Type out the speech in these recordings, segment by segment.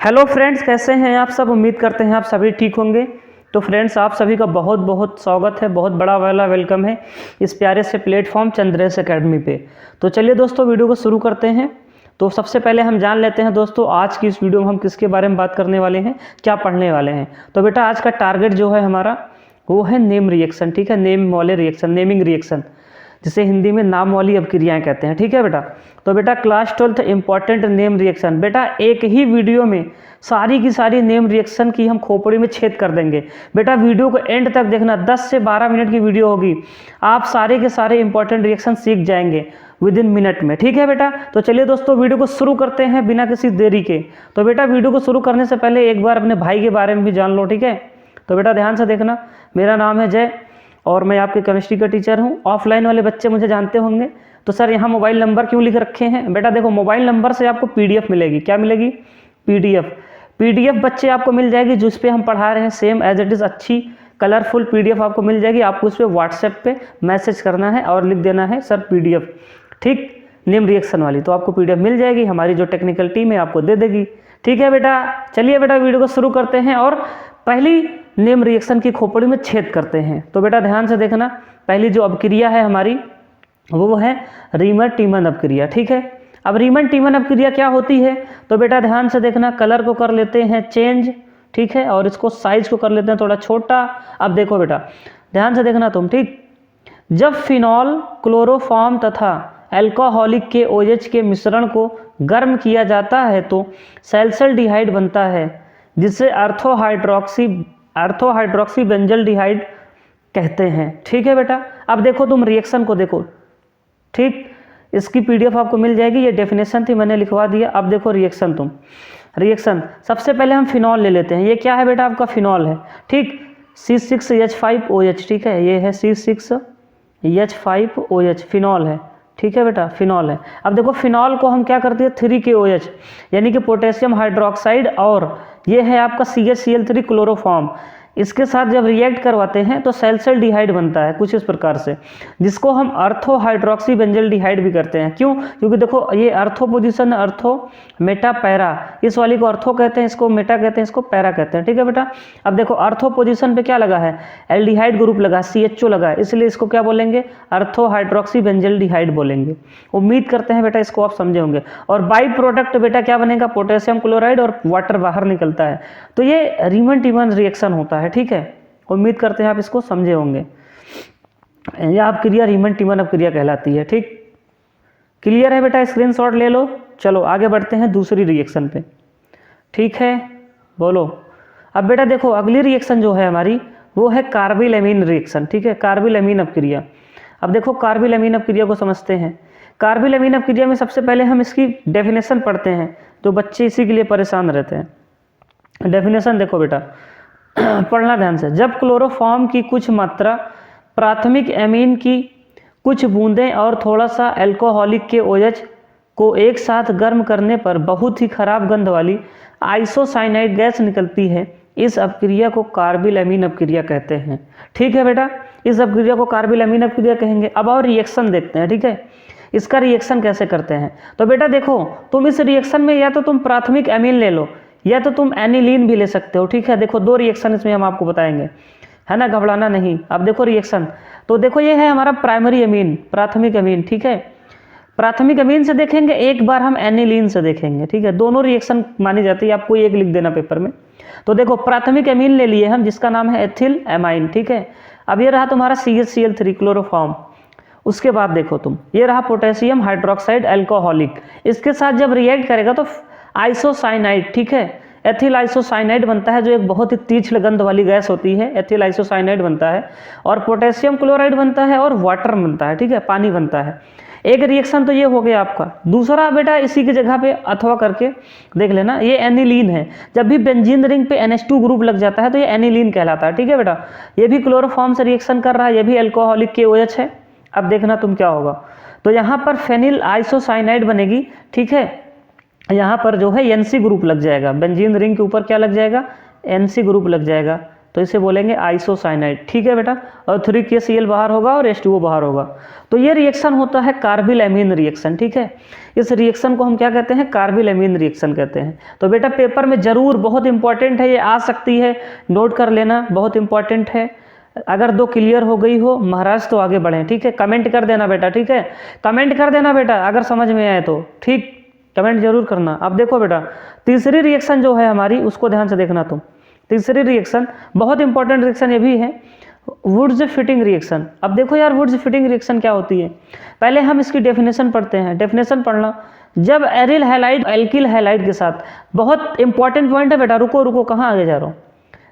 Hello friends, कैसे हैं आप सब। उम्मीद करते हैं आप सभी ठीक होंगे। तो फ्रेंड्स, आप सभी का बहुत बहुत स्वागत है, बहुत बड़ा वाला वेलकम है इस प्यारे से प्लेटफॉर्म चंद्रेश एकेडमी पे। तो चलिए दोस्तों, वीडियो को शुरू करते हैं। तो सबसे पहले हम जान लेते हैं दोस्तों, आज की इस वीडियो में हम किसके बारे में बात करने वाले हैं, क्या पढ़ने वाले हैं। तो बेटा, आज का टारगेट जो है हमारा वो है नेम रिएक्शन। ठीक है, नेम वाले रिएक्शन, नेमिंग रिएक्शन, जिसे हिंदी में नाम वाली अभिक्रियाएं कहते हैं। ठीक है बेटा। तो बेटा, क्लास 12 इंपॉर्टेंट नेम रिएक्शन। बेटा, एक ही वीडियो में सारी की सारी नेम रिएक्शन की हम खोपड़ी में छेद कर देंगे। बेटा, वीडियो को एंड तक देखना, 10 से 12 मिनट की वीडियो होगी। आप सारे के सारे इंपॉर्टेंट रिएक्शन सीख जाएंगे विद इन मिनट में। ठीक है बेटा। तो चलिए दोस्तों, वीडियो को शुरू करते हैं बिना किसी देरी के। तो बेटा, वीडियो को शुरू करने से पहले एक बार अपने भाई के बारे में भी जान लो। ठीक है। तो बेटा, ध्यान से देखना। मेरा नाम है जय और मैं आपके केमिस्ट्री का टीचर हूँ। ऑफलाइन वाले बच्चे मुझे जानते होंगे। तो सर, यहाँ मोबाइल नंबर क्यों लिख रखे हैं? बेटा देखो, मोबाइल नंबर से आपको पीडीएफ मिलेगी। क्या मिलेगी? पीडीएफ बच्चे आपको मिल जाएगी, जिस पे हम पढ़ा रहे हैं सेम एज इट इज़ अच्छी कलरफुल पीडीएफ आपको मिल जाएगी। आपको उस पर व्हाट्सएप पे मैसेज करना है और लिख देना है सर पीडीएफ, ठीक, नेम रिएक्शन वाली। तो आपको पीडीएफ मिल जाएगी, हमारी जो टेक्निकल टीम है आपको दे देगी। ठीक है बेटा। चलिए बेटा, वीडियो को शुरू करते हैं और पहली नेम रिएक्शन की खोपड़ी में छेद करते हैं। तो बेटा, ध्यान से देखना। पहली जो अभिक्रिया है हमारी वो है रीमर टीमन अभिक्रिया। ठीक है। अब रीमन टीमन अभिक्रिया क्या होती है? तो बेटा, ध्यान से देखना। कलर को कर लेते हैं चेंज, ठीक है, और इसको साइज को कर लेते हैं थोड़ा छोटा। अब देखो बेटा, ध्यान से देखना तुम, ठीक। जब फिनॉल, क्लोरोफॉर्म तथा एल्कोहलिक के OH के मिश्रण को गर्म किया जाता है तो सैल्सल्डिहाइड बनता है, जिसे अर्थोहाइड्रोक्सी बेंजल्डिहाइड कहते हैं। ठीक है बेटा। अब देखो तुम रिएक्शन को देखो, ठीक, इसकी पीडीएफ आपको मिल जाएगी। ये डेफिनेशन थी, मैंने लिखवा दिया। अब देखो रिएक्शन तुम, रिएक्शन सबसे पहले हम फिनॉल ले लेते हैं। ये क्या है बेटा? आपका फिनॉल है, ठीक, C6H5OH। ठीक है, ये है C6H5OH, फिनॉल है। ठीक है बेटा, फिनॉल है। अब देखो, फिनॉल को हम क्या करते हैं 3KOH यानी कि पोटेशियम हाइड्रोक्साइड, और ये है आपका CHCl3 क्लोरोफॉर्म। इसके साथ जब रिएक्ट करवाते हैं तो सैल्सल्डिहाइड बनता है कुछ इस प्रकार से, जिसको हम अर्थोहाइड्रोक्सी बेंजल्डिहाइड भी करते हैं। क्यों? क्योंकि देखो, ये अर्थो पोजीशन, अर्थो मेटा पैरा, इस वाली को अर्थो कहते हैं, इसको मेटा कहते हैं, इसको पैरा कहते हैं। ठीक है बेटा। अब देखो, अर्थो पोजीशन पे क्या लगा है? एल्डिहाइड ग्रुप लगा, CHO लगा है, इसलिए इसको क्या बोलेंगे? अर्थोहाइड्रोक्सी बेंजल्डिहाइड बोलेंगे। उम्मीद करते हैं बेटा इसको आप समझे होंगे। और बाई प्रोडक्ट बेटा क्या बनेगा? पोटेशियम क्लोराइड और वाटर बाहर निकलता है। तो ये रीमन टीमन रिएक्शन होता है। ठीक है, उम्मीद करते हैं आप इसको समझे होंगे। यह अभिक्रिया रीमन टीमन अभिक्रिया कहलाती है। ठीक, क्लियर है बेटा? स्क्रीनशॉट ले लो। चलो आगे बढ़ते हैं दूसरी रिएक्शन पे। ठीक है, बोलो। अब बेटा देखो, अगली रिएक्शन जो है हमारी वो है कार्बिलएमीन रिएक्शन। ठीक है, कार्बिलएमीन अभिक्रिया। अब देखो, कार्बिलएमीन अभिक्रिया को समझते हैं। कार्बिलएमीन अभिक्रिया में सबसे पहले हम इसकी डेफिनेशन पढ़ते हैं, तो बच्चे इसी के लिए परेशान रहते हैं। डेफिनेशन देखो बेटा, पढ़ना ध्यान से। जब क्लोरोफॉर्म की कुछ मात्रा प्राथमिक एमीन की कुछ बूंदें और थोड़ा सा अल्कोहलिक के OH को एक साथ गर्म करने पर बहुत ही खराब गंध वाली आइसोसाइनाइड गैस निकलती है, इस अभिक्रिया को कार्बिलएमीन अभिक्रिया कहते हैं। ठीक है बेटा, इस अभिक्रिया को कार्बिलएमीन अभिक्रिया कहेंगे। अब और रिएक्शन देखते हैं। ठीक है, इसका रिएक्शन कैसे करते हैं? तो बेटा देखो, तुम इस रिएक्शन में या तो तुम प्राथमिक एमीन ले लो या तो तुम एनिलीन भी ले सकते हो। ठीक है, देखो दो रिएक्शन इसमें हम आपको बताएंगे, है ना, घबराना नहीं। अब देखो रिएक्शन, तो देखो ये है हमारा प्राइमरी एमीन, प्राथमिक एमीन। ठीक है, प्राथमिक एमीन से देखेंगे, एक बार हम एनिलीन से देखेंगे। ठीक है, दोनों रिएक्शन मानी जाती है, आपको एक लिख देना पेपर में। तो देखो, प्राथमिक एमीन ले लिए हम, जिसका नाम है एथिल एमाइन। ठीक है, अब ये रहा तुम्हारा CHCl3 क्लोरोफॉर्म। उसके बाद देखो तुम, ये रहा पोटेशियम हाइड्रोक्साइड एल्कोहलिक। इसके साथ जब रिएक्ट करेगा तो आइसोसाइनाइड, ठीक है, एथिल आइसोसाइनाइड बनता है, जो एक बहुत ही तीक्ष्ण गंध वाली गैस होती है, एथिल आइसोसाइनाइड बनता है, और पोटेशियम क्लोराइड बनता है और वाटर बनता है। ठीक है, पानी बनता है। एक रिएक्शन तो ये हो गया आपका। दूसरा बेटा, इसी की जगह पे अथवा करके देख लेना, ये एनिलीन है। जब भी बेंजीन रिंग पे NH2 ग्रुप लग जाता है तो ये एनिलीन कहलाता है। ठीक है बेटा, ये भी क्लोरोफॉर्म से रिएक्शन कर रहा है, ये भी अल्कोहलिक के OH है। अब देखना तुम क्या होगा, तो यहाँ पर फेनिल आइसोसाइनाइड बनेगी। ठीक है, यहाँ पर जो है NC ग्रुप लग जाएगा, बेंजीन रिंग के ऊपर क्या लग जाएगा? NC ग्रुप लग जाएगा। तो इसे बोलेंगे आइसोसाइनाइड, ठीक है बेटा। और 3KCl बाहर होगा और H2O बाहर होगा। तो ये रिएक्शन होता है कार्बिल एमीन रिएक्शन, ठीक है। इस रिएक्शन को हम क्या कहते हैं, कार्बिल एमीन रिएक्शन कहते हैं। तो बेटा पेपर में जरूर बहुत इंपॉर्टेंट है, ये आ सकती है, नोट कर लेना, बहुत इंपॉर्टेंट है। अगर 2 क्लियर हो गई हो महाराज तो आगे बढ़ें, ठीक है। कमेंट कर देना बेटा, ठीक है, कमेंट कर देना बेटा अगर समझ में आए तो, ठीक, कमेंट जरूर करना। अब देखो बेटा तीसरी रिएक्शन जो है हमारी, उसको ध्यान से देखना तुम। तीसरी रिएक्शन बहुत इंपॉर्टेंट रिएक्शन ये भी है, वुड्स फिटिंग रिएक्शन। अब देखो यार वुड्स फिटिंग रिएक्शन क्या होती है, पहले हम इसकी डेफिनेशन पढ़ते हैं। डेफिनेशन पढ़ना, जब एरिल हैलाइड एल्किल हैलाइड के साथ, बहुत इंपॉर्टेंट पॉइंट है बेटा, रुको रुको कहाँ आगे जा रहा हूँ।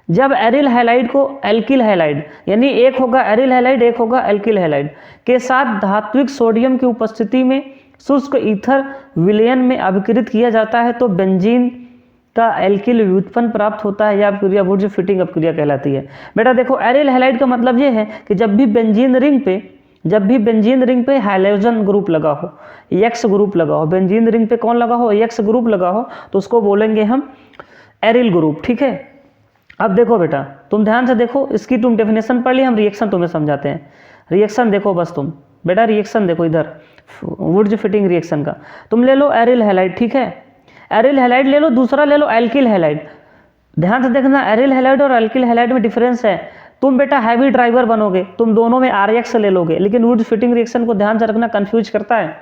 जब एरिल हैलाइड को एल्किल हैलाइड, यानी एक होगा एरिल हैलाइड एक होगा एल्किल हैलाइड के साथ धात्विक सोडियम की उपस्थिति में शुष्क ईथर विलयन में अभिकृत किया जाता है तो बेंजीन का एल्किल व्युत्पन्न प्राप्त होता है। यह अपक्रिया वुड्स फिटिंग अपक्रिया कहलाती है। बेटा देखो एरिल हैलाइड का मतलब ये है कि जब भी बेंजीन रिंग पे हाइड्रोजन ग्रुप लगा हो, एक्स ग्रुप लगा हो, बेंजीन रिंग पे कौन लगा हो, एक्स ग्रुप लगा हो, तो उसको बोलेंगे हम एरिल ग्रुप, ठीक है। अब देखो बेटा तुम ध्यान से देखो, इसकी तुम डेफिनेशन पढ़ ली, हम रिएक्शन तुम्हें समझाते हैं। रिएक्शन देखो बस तुम बेटा, रिएक्शन देखो इधर वुड्स फिटिंग रिएक्शन का। तुम ले लो एरिल हैलाइड, ठीक है, एरिल हैलाइड ले लो, दूसरा ले लो एल्किल हैलाइड। ध्यान से देखना एरिल हैलाइड और एल्किल हैलाइड में डिफरेंस है। तुम बेटा हैवी ड्राइवर बनोगे, तुम दोनों में RX ले लोगे, लेकिन वुड्स फिटिंग रिएक्शन को ध्यान से रखना, कंफ्यूज करता है।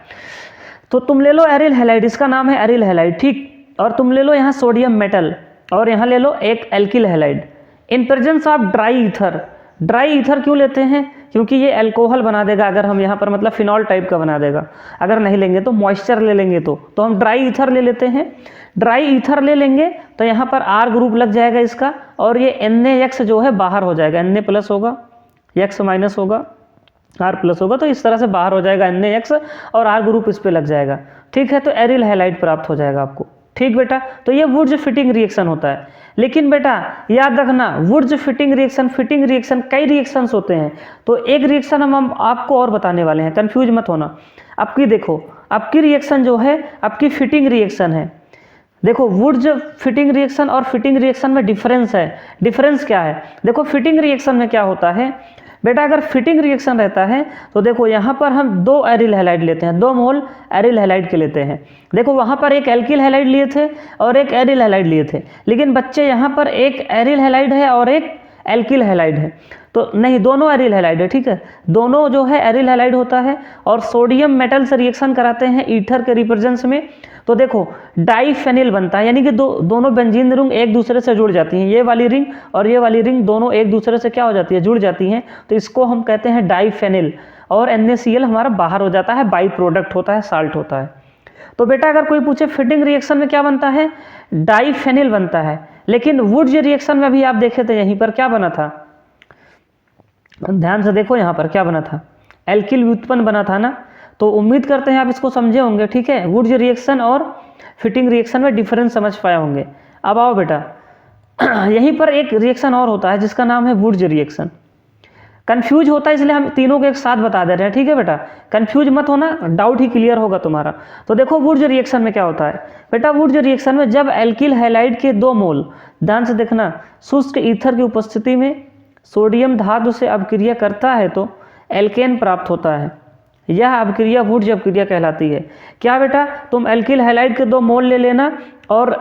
तो तुम ले लो एरिल हैलाइड, इसका नाम है एरिल हैलाइड, ठीक। और तुम ले लो यहाँ सोडियम मेटल और यहाँ ले लो एक alkyl halide in presence of dry ether. Dry ether क्यों लेते हैं, क्योंकि ये अल्कोहल बना देगा अगर हम यहाँ पर, मतलब फिनॉल टाइप का बना देगा। अगर नहीं लेंगे तो मॉइस्चर ले लेंगे, तो हम ड्राई ईथर ले लेते हैं। ड्राई ईथर ले लेंगे तो यहाँ पर R ग्रुप लग जाएगा इसका, और ये NaX जो है बाहर हो जाएगा, Na प्लस होगा, X माइनस होगा, R प्लस होगा, तो इस तरह से बाहर हो जाएगा NaX और R ग्रुप इस पर लग जाएगा, ठीक है। तो एरिल हैलाइड प्राप्त हो जाएगा आपको, ठीक बेटा। तो ये वुड्स फिटिंग रिएक्शन होता है। लेकिन बेटा याद रखना वुड्स फिटिंग रिएक्शन कई रिएक्शंस होते हैं। तो एक रिएक्शन हम आपको और बताने वाले हैं, कंफ्यूज मत होना। आपकी देखो, आपकी रिएक्शन जो है आपकी फिटिंग रिएक्शन है। देखो वुड्स फिटिंग रिएक्शन और फिटिंग रिएक्शन में डिफरेंस है। डिफरेंस क्या है, देखो फिटिंग रिएक्शन में क्या होता है बेटा, अगर फिटिंग रिएक्शन रहता है तो देखो यहाँ पर हम 2 एरिल हैलाइड लेते हैं, 2 मोल एरिल हैलाइड के लेते हैं। देखो वहाँ पर एक एल्किल हैलाइड लिए थे और एक एरिल हैलाइड लिए थे, लेकिन बच्चे यहाँ पर एक एरिल हैलाइड है और एक एल्किल हैलाइड है, तो नहीं दोनों एरिल हैलाइड है, ठीक है। दोनों जो है एरिल हैलाइड होता है और सोडियम मेटल से रिएक्शन कराते हैं ईथर के रिप्रेजेंस में। तो देखो डाइफेनिल बनता है, यानी कि दोनों बेंजीन रिंग एक दूसरे से जुड़ जाती हैं, ये वाली रिंग और ये वाली रिंग दोनों एक दूसरे से क्या हो जाती है, जुड़ जाती हैं। तो इसको हम कहते हैं डाइफेनिल, और NaCl हमारा बाहर हो जाता है, बाई प्रोडक्ट होता है, साल्ट होता है। तो बेटा अगर कोई पूछे फिटिंग रिएक्शन में क्या बनता है, डाइफेनिल बनता है। लेकिन वुड्स रिएक्शन में भी आप देखे थे यहीं पर क्या बना था, ध्यान से देखो यहाँ पर क्या बना था, एल्किल व्युत्पन्न बना था ना। तो उम्मीद करते हैं आप इसको समझे होंगे, ठीक है। वुड्स रिएक्शन और फिटिंग रिएक्शन में डिफरेंस समझ पाए होंगे। अब आओ बेटा यहीं पर एक रिएक्शन और होता है जिसका नाम है वुड्स रिएक्शन। कंफ्यूज होता है इसलिए हम तीनों को एक साथ बता दे रहे हैं, ठीक है बेटा, कंफ्यूज मत होना, डाउट ही क्लियर होगा तुम्हारा। तो देखो वुड्स रिएक्शन में क्या होता है बेटा, वुड्स रिएक्शन में जब एल्किल हैलाइड के 2 मोल, ध्यान से देखना, शुष्क ईथर की उपस्थिति में सोडियम धातु से अपक्रिया करता है तो एल्केन प्राप्त होता है। यह अपक्रिया वुड्स अपक्रिया कहलाती है। क्या बेटा, तुम एल्किल हैलाइड के 2 मोल ले लेना और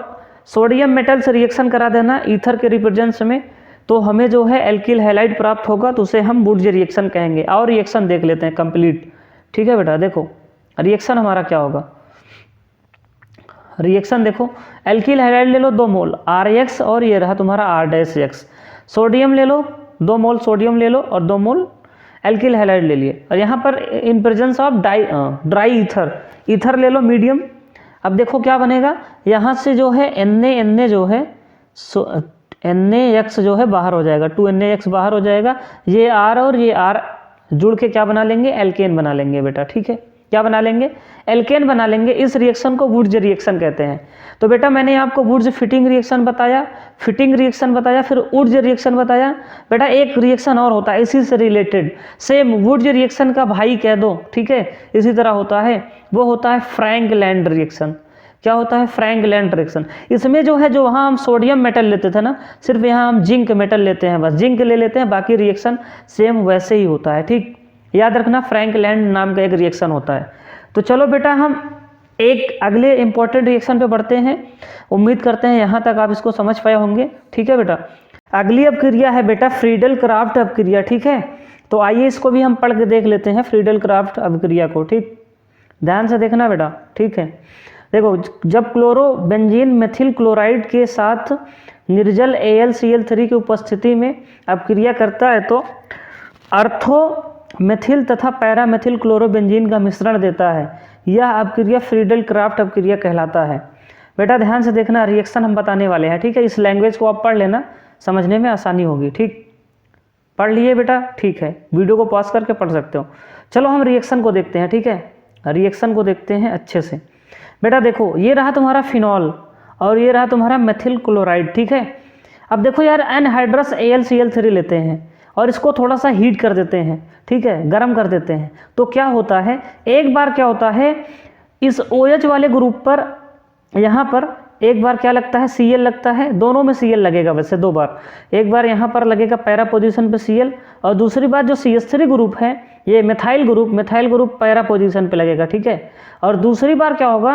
सोडियम मेटल से रिएक्शन करा देना ईथर के रिप्रेजेंस में, तो हमें जो है एल्किल हैलाइड प्राप्त होगा, तो उसे हम वुड्स रिएक्शन कहेंगे। और रिएक्शन देख लेते हैं कंप्लीट, ठीक है बेटा। देखो रिएक्शन हमारा क्या होगा, रिएक्शन देखो एल्किल हैलाइड ले लो 2 मोल RX और ये रहा तुम्हारा R'X। सोडियम ले लो 2 मोल सोडियम ले लो और 2 मोल एल्किल हैलाइड ले लिए, और यहाँ पर in presence of dry ether ले लो मीडियम। अब देखो क्या बनेगा, यहाँ से जो है Na जो है NaX जो है बाहर हो जाएगा, 2NaX बाहर हो जाएगा। ये R और ये R जुड़ के क्या बना लेंगे, एल्केन बना लेंगे बेटा, ठीक है। क्या बना लेंगे, एल्केन बना लेंगे। इस रिएक्शन को वुड्स रिएक्शन कहते हैं। तो बेटा मैंने आपको वुड्स फिटिंग रिएक्शन बताया, फिर वुड्स रिएक्शन बताया। बेटा एक रिएक्शन और होता है इसी से रिलेटेड, सेम वुड्स रिएक्शन का भाई कह दो, ठीक है, इसी तरह होता है, वो होता है फ्रैंकलैंड रिएक्शन। क्या होता है, फ्रैंक लैंड रिएक्शन। इसमें जो है, जो वहाँ हम सोडियम मेटल लेते थे ना, सिर्फ यहाँ हम जिंक मेटल लेते हैं, बस जिंक ले लेते हैं, बाकी रिएक्शन सेम वैसे ही होता है। ठीक, याद रखना, फ्रैंक लैंड नाम का एक रिएक्शन होता है। तो चलो बेटा हम एक अगले इंपॉर्टेंट रिएक्शन पे बढ़ते हैं। उम्मीद करते हैं यहाँ तक आप इसको समझ पाए होंगे। ठीक है बेटा, अगली अपक्रिया है बेटा फ्रीडल क्राफ्ट अपक्रिया। ठीक है, तो आइए इसको भी हम पढ़ के देख लेते हैं, फ्रीडल क्राफ्ट अपक्रिया को। ठीक, ध्यान से देखना बेटा। ठीक है, देखो, जब क्लोरोबेंजीन मेथिल क्लोराइड के साथ निर्जल AlCl3 की उपस्थिति में अपक्रिया करता है तो अर्थो मेथिल तथा पैरामेथिल क्लोरोबेंजीन का मिश्रण देता है। यह अपक्रिया फ्रीडल क्राफ्ट अपक्रिया कहलाता है। बेटा ध्यान से देखना, रिएक्शन हम बताने वाले हैं। ठीक है, इस लैंग्वेज को आप पढ़ लेना, समझने में आसानी होगी। ठीक, पढ़ लिए बेटा? ठीक है, वीडियो को पॉज करके पढ़ सकते हो। चलो हम रिएक्शन को देखते हैं। ठीक है, रिएक्शन को देखते हैं अच्छे से। बेटा देखो, ये रहा तुम्हारा फिनॉल और ये रहा तुम्हारा मेथिल क्लोराइड। ठीक है, अब देखो यार, एनहाइड्रस AlCl3 लेते हैं और इसको थोड़ा सा हीट कर देते हैं। ठीक है, गर्म कर देते हैं, तो क्या होता है, एक बार क्या होता है, इस OH वाले ग्रुप पर, यहाँ पर एक बार क्या लगता है, Cl लगता है। दोनों में Cl लगेगा वैसे, दो बार, एक बार यहाँ पर लगेगा पैरा पोजीशन पे Cl, और दूसरी बार जो CH3 ग्रुप है, ये मिथाइल ग्रुप पैरा पोजीशन पे लगेगा। ठीक है, और दूसरी बार क्या होगा,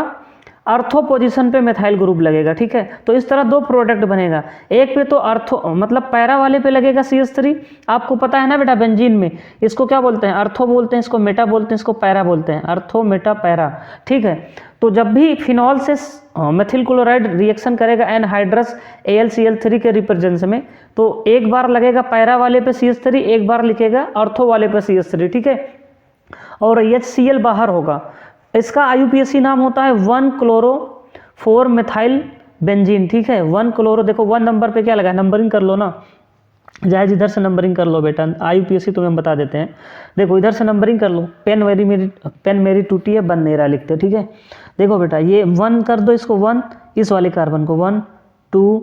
अर्थो पोजीशन पे मिथाइल ग्रुप लगेगा। ठीक है, तो इस तरह दो प्रोडक्ट बनेगा। एक पे तो अर्थो मतलब पैरा वाले पे लगेगा CH3, आपको पता है ना बेटा, बेंजीन में इसको क्या बोलते हैं, अर्थो बोलते हैं, इसको मेटा बोलते हैं, इसको पैरा बोलते हैं, अर्थो मेटा पैरा। ठीक है, तो जब भी फिनॉल से मेथिल क्लोराइड रिएक्शन करेगा एनहाइड्रस AlCl3 के रिप्रेजेंस में, तो एक बार लगेगा पैरा वाले पे CH3, एक बार लिखेगा अर्थो वाले पे CH3। ठीक है, और HCl बाहर होगा। इसका IUPAC नाम होता है 1-क्लोरो-4 मिथाइल बेंजीन। ठीक है, 1 क्लोरो, देखो 1 नंबर पे क्या लगा है, नंबरिंग कर लो ना, जायज इधर से नंबरिंग कर लो बेटा, IUPAC तुम्हें बता देते हैं। देखो इधर से नंबरिंग कर लो, पेन मेरी टूटी है, बन नहीं रहा लिखते। ठीक है, देखो बेटा, ये 1 कर दो, इसको 1, इस वाले कार्बन को 1 2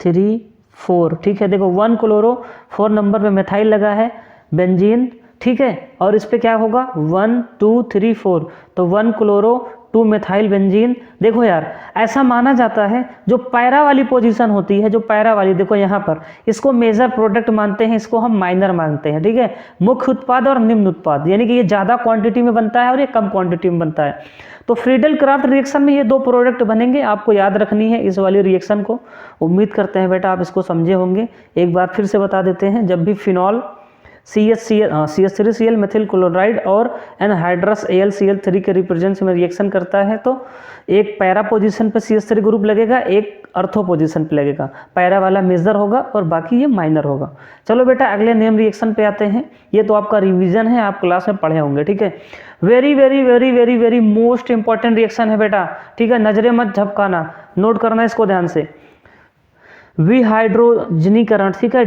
3 4। ठीक है, देखो 1-क्लोरो-4 नंबर पे मिथाइल लगा है बेंजीन। ठीक है, और इस पे क्या होगा, 1 2 3 4, तो 1-क्लोरो-2 मिथाइल बेंजीन। देखो यार, ऐसा माना जाता है जो पैरा वाली पोजीशन होती है, जो पैरा वाली, देखो यहाँ पर, इसको मेजर प्रोडक्ट मानते हैं, इसको हम माइनर मानते हैं। ठीक है, मुख्य उत्पाद और निम्न उत्पाद, यानी कि ये ज़्यादा क्वांटिटी में बनता है और ये कम क्वांटिटी में बनता है। तो फ्रीडल क्राफ्ट रिएक्शन में ये दो प्रोडक्ट बनेंगे, आपको याद रखनी है इस वाली रिएक्शन को। उम्मीद करते हैं बेटा आप इसको समझे होंगे। एक बार फिर से बता देते हैं, जब भी फिनॉल CH3Cl मेथिल क्लोराइड और एनहाइड्रस AlCl3 के रिप्रेजेंस में रिएक्शन करता है तो एक पैरा पोजीशन पे CH3 ग्रुप लगेगा, एक अर्थो पोजीशन पे लगेगा। पैरा वाला मेजर होगा और बाकी ये माइनर होगा। चलो बेटा अगले नेम रिएक्शन पे आते हैं। ये तो आपका रिवीजन है, आप क्लास में पढ़े होंगे। ठीक है, very very very very very most important reaction है बेटा। ठीक है, नजरें मत झपकाना, नोट करना इसको ध्यान से। विहाइड्रोजनीकरण, ठीक है,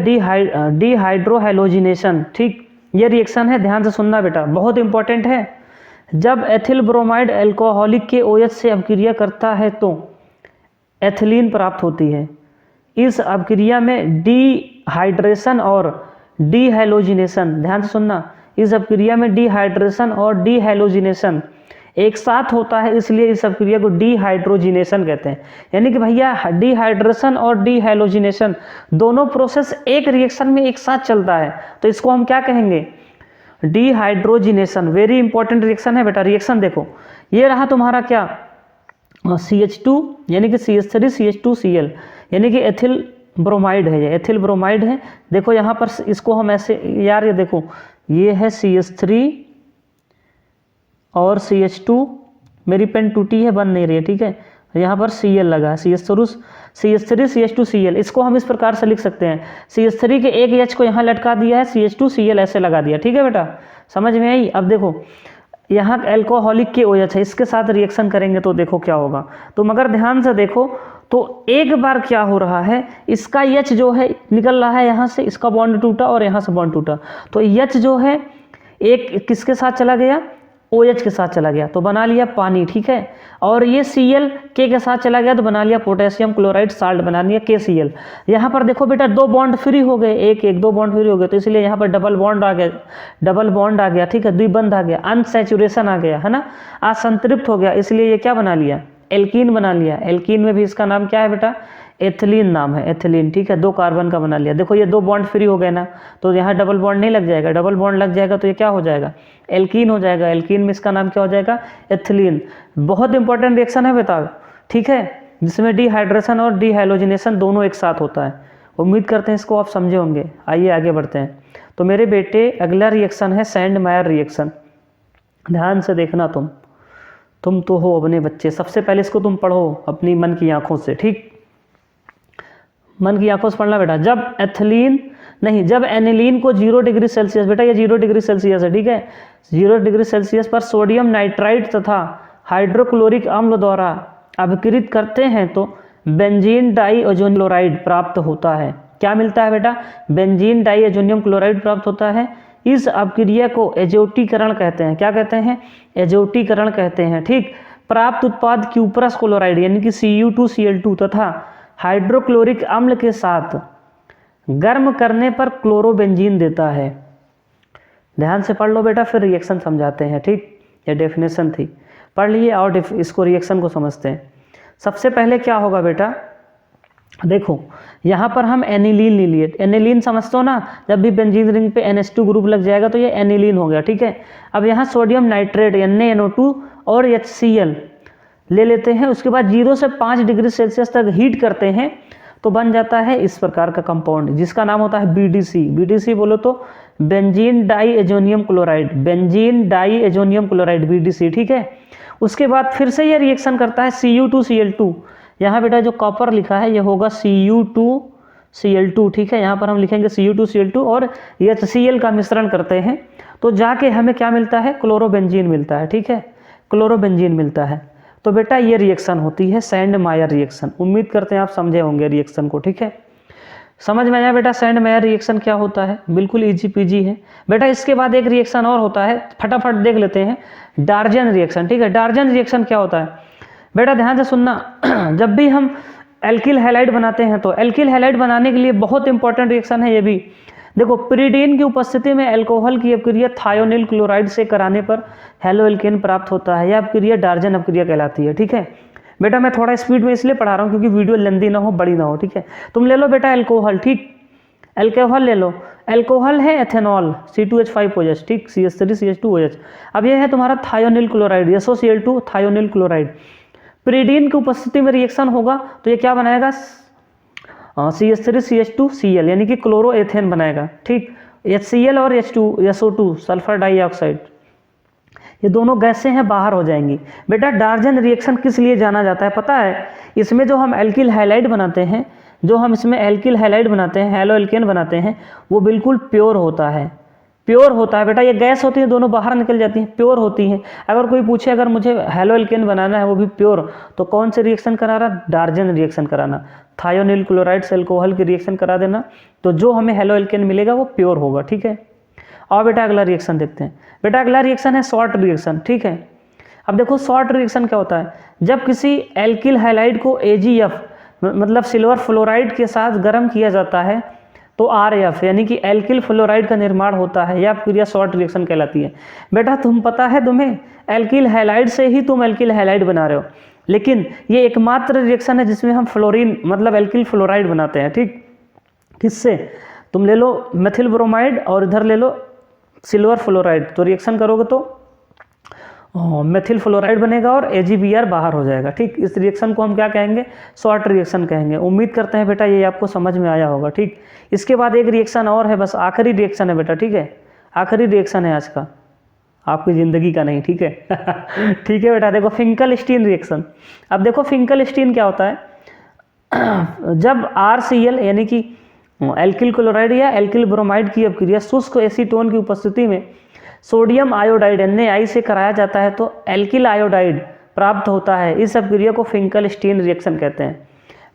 डिहाइड्रोहैलोजिनेशन। ठीक, ये रिएक्शन है, ध्यान से सुनना बेटा, बहुत इंपॉर्टेंट है। जब एथिल ब्रोमाइड एल्कोहलिक के OH से अपक्रिया करता है तो एथिलीन प्राप्त होती है। इस अपक्रिया में डिहाइड्रेशन और डिहैलोजिनेशन, ध्यान से सुनना, इस अपक्रिया में डिहाइड्रेशन और डिहैलोजिनेशन एक साथ होता है, इसलिए इस अपक्रिया को डिहाइड्रोजिनेशन कहते हैं। यानी कि भैया डिहाइड्रेशन और डिहैलोजिनेशन दोनों प्रोसेस एक रिएक्शन में एक साथ चलता है, तो इसको हम क्या कहेंगे, डिहाइड्रोजिनेशन। वेरी इंपॉर्टेंट रिएक्शन है बेटा। रिएक्शन देखो, ये रहा तुम्हारा क्या, CH2 यानी कि CH3 CH2Cl यानी कि एथिल ब्रोमाइड है, ये एथिल ब्रोमाइड है। देखो यहाँ पर इसको हम ऐसे, यार ये देखो, ये है CH3 और CH2, मेरी पेन टूटी है, बन नहीं रही है। ठीक है, यहाँ पर Cl लगा है, CH3 CH2Cl, इसको हम इस प्रकार से लिख सकते हैं, CH3 के एक H को यहाँ लटका दिया है, CH2Cl ऐसे लगा दिया। ठीक है बेटा, समझ में आई। अब देखो यहाँ एल्कोहलिक के OH है, इसके साथ रिएक्शन करेंगे तो देखो क्या होगा। तो मगर ध्यान से देखो, तो एक बार क्या हो रहा है, इसका H जो है निकल रहा है यहाँ से, इसका बॉन्ड टूटा और यहाँ से बॉन्ड टूटा, तो H जो है एक किसके साथ चला गया, OH के साथ चला गया, तो बना लिया पानी। ठीक है, और ये Cl के साथ चला गया तो बना लिया पोटेशियम क्लोराइड साल्ट, बना लिया KCl। यहाँ पर देखो बेटा, दो बॉन्ड फ्री हो गए, एक एक दो बॉन्ड फ्री हो गए, तो इसलिए यहाँ पर डबल बॉन्ड आ गया। ठीक है, द्विबंध आ गया, अनसैचुरेशन आ गया, है ना, असंतृप्त हो गया, इसलिए ये क्या बना लिया, एल्कीन बना लिया, एल्कीन में भी इसका नाम क्या है बेटा, एथिलीन नाम है, एथिलीन, ठीक है, 2 कार्बन का बना लिया। देखो ये 2 बॉन्ड फ्री हो गए ना, तो यहाँ डबल बॉन्ड नहीं लग जाएगा, डबल बॉन्ड लग जाएगा तो ये क्या हो जाएगा, एल्कीन हो जाएगा, एल्कीन में इसका नाम क्या हो जाएगा, एथिलीन। बहुत इंपॉर्टेंट रिएक्शन है बेटा, ठीक है, जिसमें डिहाइड्रेशन और डिहाइलोजिनेशन दोनों एक साथ होता है। उम्मीद करते हैं इसको आप समझे होंगे। आइए आगे बढ़ते हैं। तो मेरे बेटे अगला रिएक्शन है सैंडमायर रिएक्शन। ध्यान से देखना, तुम तो हो अपने बच्चे, सबसे पहले इसको तुम पढ़ो अपनी मन की आंखों से, ठीक, मन की आंखों से पढ़ना बेटा। जब एनिलीन को 0 डिग्री सेल्सियस, बेटा ये 0 डिग्री सेल्सियस है, ठीक है, 0 डिग्री सेल्सियस पर सोडियम नाइट्राइट तथा हाइड्रोक्लोरिक अम्ल द्वारा अभिक्रित करते हैं तो बेंजीन डाइओजोनियम क्लोराइड प्राप्त होता है। क्या मिलता है बेटा, बेंजीन डाइओजोनियम क्लोराइड प्राप्त होता है। इस अपक्रिया को एजोटीकरण कहते हैं। क्या कहते हैं, एजोटीकरण कहते हैं, ठीक। प्राप्त उत्पाद क्यूप्रस क्लोराइड यानी कि Cu2Cl2 तथा हाइड्रोक्लोरिक अम्ल के साथ गर्म करने पर क्लोरोबेंजीन देता है। ध्यान से पढ़ लो बेटा, फिर रिएक्शन समझाते हैं, ठीक। ये डेफिनेशन थी, पढ़ लिए और इसको रिएक्शन को समझते हैं। सबसे पहले क्या होगा बेटा, देखो यहाँ पर हम एनिलीन ले लिए, एनिलीन समझते हो ना, जब भी बेंजीन रिंग पे NH2 ग्रुप लग जाएगा तो ये एनिलीन हो गया, ठीक है। अब यहाँ सोडियम नाइट्रेट NaNO2 और HCl ले लेते हैं, उसके बाद 0 से 5 डिग्री सेल्सियस तक हीट करते हैं तो बन जाता है इस प्रकार का कंपाउंड जिसका नाम होता है BDC। BDC बोलो तो benzene diazonium chloride, benzene diazonium chloride BDC, ठीक है। उसके बाद फिर से ये रिएक्शन करता है Cu2Cl2। यहाँ बेटा जो कॉपर लिखा है ये होगा Cu2Cl2, ठीक है, यहाँ पर हम लिखेंगे Cu2Cl2 और HCl का मिश्रण करते हैं तो जाके हमें क्या मिलता है, क्लोरोबेंजीन मिलता है, ठीक है, क्लोरोबेंजीन मिलता है। तो बेटा ये रिएक्शन होती है सैंडमायर रिएक्शन। उम्मीद करते हैं आप समझे होंगे रिएक्शन को, ठीक है। समझ में आया बेटा सैंडमायर रिएक्शन क्या होता है, बिल्कुल इजी पीजी है बेटा। इसके बाद एक रिएक्शन और होता है, फटाफट देख लेते हैं, डार्जन रिएक्शन, ठीक है। डार्जन रिएक्शन क्या होता है बेटा, ध्यान से सुनना। जब भी हम एल्किल हैलाइड बनाते हैं तो एल्किल हैलाइड बनाने के लिए बहुत इंपॉर्टेंट रिएक्शन है ये भी। देखो पिरीडीन की उपस्थिति में अल्कोहल की अपक्रिया थायोनिल क्लोराइड से कराने पर हेलोएल्केन प्राप्त होता है। यह अपक्रिया डार्जन अपक्रिया कहलाती है, ठीक है बेटा। मैं थोड़ा स्पीड में इसलिए पढ़ा रहा हूँ क्योंकि वीडियो लंबी ना हो, बड़ी ना हो, ठीक है। तुम ले लो बेटा अल्कोहल, ठीक, अल्कोहल ले लो। अल्कोहल है एथेनॉल C2H5OH, ठीक, CH3CH2OH। अब यह है तुम्हारा thionyl chloride SOCl2 thionyl chloride. Pyridine की उपस्थिति में रिएक्शन होगा तो ये क्या बनाएगा, CH3CH2Cl यानी कि क्लोरोएथेन बनाएगा, ठीक। HCl और SO2 सल्फर डाइऑक्साइड, ये दोनों गैसें हैं बाहर हो जाएंगी। बेटा डार्जन रिएक्शन किस लिए जाना जाता है पता है, इसमें जो हम एल्किल हैलाइड बनाते हैं, जो हम इसमें एल्किल हैलाइड बनाते हैं, हेलोएल्केन बनाते हैं, वो बिल्कुल प्योर होता है, प्योर होता है बेटा। ये गैस होती है दोनों बाहर निकल जाती हैं, प्योर होती हैं। अगर कोई पूछे अगर मुझे हेलोएल्केन बनाना है वो भी प्योर, तो कौन से रिएक्शन कराना, डार्जन रिएक्शन कराना, थायोनिल क्लोराइड से अल्कोहल की रिएक्शन करा देना, तो जो हमें हेलोएल्केन मिलेगा वो प्योर होगा, ठीक है। और बेटा अगला रिएक्शन देखते हैं। बेटा अगला रिएक्शन है शॉर्ट रिएक्शन, ठीक है। अब देखो शॉर्ट रिएक्शन क्या होता है, जब किसी एल्किल हैलाइड को AgF मतलब सिल्वर फ्लोराइड के साथ गर्म किया जाता है तो RF यानी कि एल्किल फ्लोराइड का निर्माण होता है। यह अपक्रिया शॉर्ट रिएक्शन कहलाती है। बेटा तुम पता है तुम्हें, एल्किल हैलाइड से ही तुम एल्किल हैलाइड बना रहे हो, लेकिन ये एकमात्र रिएक्शन है जिसमें हम फ्लोरीन मतलब एल्किल फ्लोराइड बनाते हैं, ठीक। किससे, तुम ले लो मेथिल ब्रोमाइड और इधर ले लो सिल्वर फ्लोराइड, तो रिएक्शन करोगे तो मेथिल फ्लोराइड बनेगा और AgBr बाहर हो जाएगा, ठीक। इस रिएक्शन को हम क्या कहेंगे, शॉर्ट रिएक्शन कहेंगे। उम्मीद करते हैं बेटा ये आपको समझ में आया होगा, ठीक। इसके बाद एक रिएक्शन और है, बस आखिरी रिएक्शन है बेटा, ठीक है, आखिरी रिएक्शन है आज का, आपकी ज़िंदगी का नहीं, ठीक है। ठीक है बेटा, देखो फिंकल-स्टीन रिएक्शन। अब देखो फिंकल-स्टीन क्या होता है, जब RCl यानी कि एल्किल क्लोराइड या एल्किल ब्रोमाइड की अपक्रिया शुष्क एसीटोन की उपस्थिति में सोडियम आयोडाइड Na से कराया जाता है तो एल्किल आयोडाइड प्राप्त होता है। इस अपक्रिया को फिंकल-स्टीन रिएक्शन कहते हैं।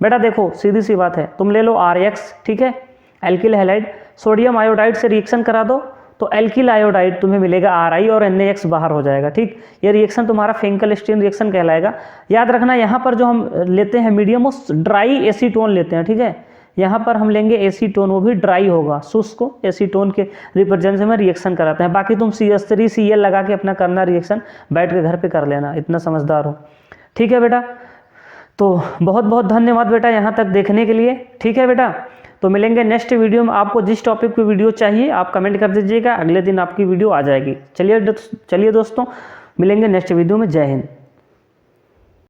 बेटा देखो सीधी सी बात है, तुम ले लो RX, ठीक है, एल्किल हैलाइड, सोडियम आयोडाइड से रिएक्शन करा दो तो एल्किल आयोडाइड तुम्हें मिलेगा RI और NaX बाहर हो जाएगा, ठीक। ये रिएक्शन तुम्हारा फिंकल-स्टीन रिएक्शन कहलाएगा। याद रखना यहाँ पर जो हम लेते हैं मीडियम वो ड्राई एसीटोन लेते हैं, ठीक है। यहाँ पर हम लेंगे एसीटोन, वो भी ड्राई होगा, शुष्क को एसीटोन के रिप्रेजेंटेशन में रिएक्शन कराते हैं। बाकी तुम CH3Cl लगा के अपना करना रिएक्शन, बैठ के घर पे कर लेना, इतना समझदार हो, ठीक है बेटा, तो बहुत बहुत धन्यवाद बेटा यहाँ तक देखने के लिए। ठीक है बेटा, तो मिलेंगे नेक्स्ट वीडियो में। आपको जिस टॉपिक पे वीडियो चाहिए आप कमेंट कर दीजिएगा, अगले दिन आपकी वीडियो आ जाएगी। चलिए दोस्तों, मिलेंगे नेक्स्ट वीडियो में। जय हिंद।